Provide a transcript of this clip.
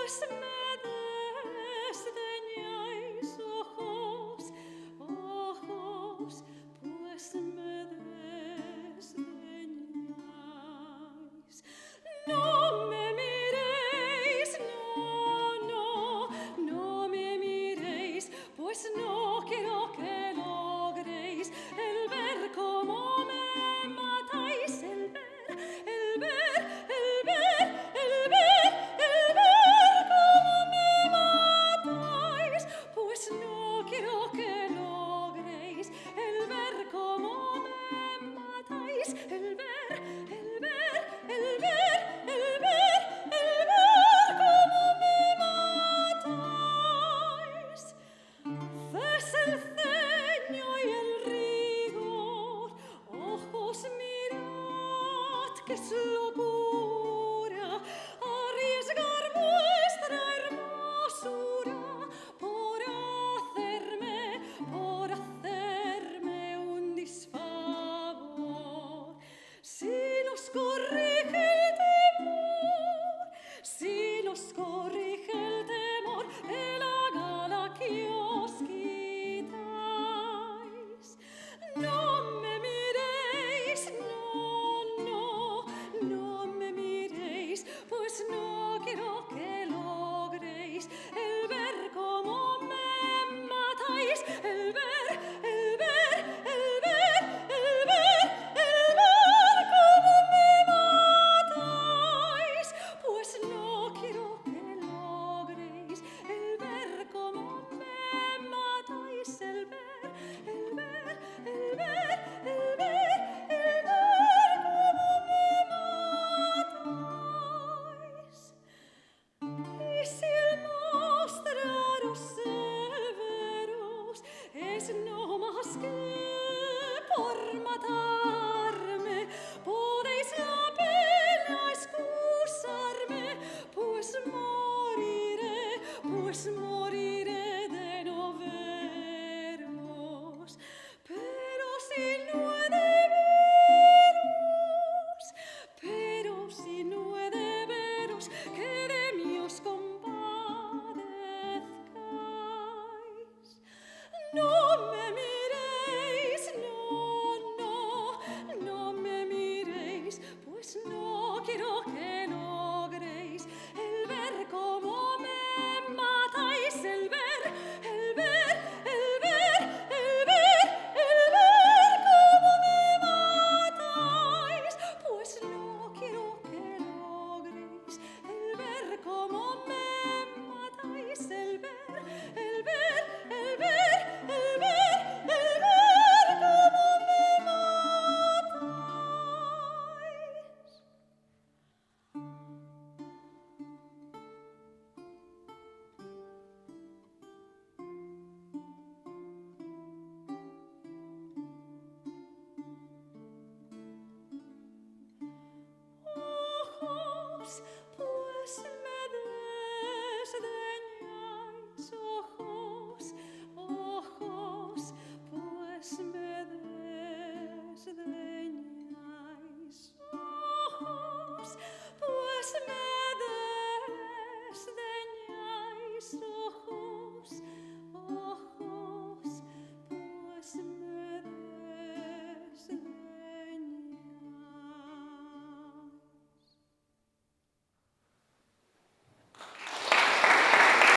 pues me desdeñáis, ojos, ojos, pues me desdeñáis. No me miréis, no, no me miréis, pues no quiero que logréis el ver cómo me matáis, el ver, el ver, el ver, el ver, el ver cómo me matáis, pues no quiero que logréis el ver cómo me matáis, el ver, el ver, el ver, el ver, el ver cómo me matáis. Cese el ceño y el rigor, ojos, mirad que es locura arriesgar vuestra hermosura por hacerme un disfavor. Si los corrige el temor, si los corrige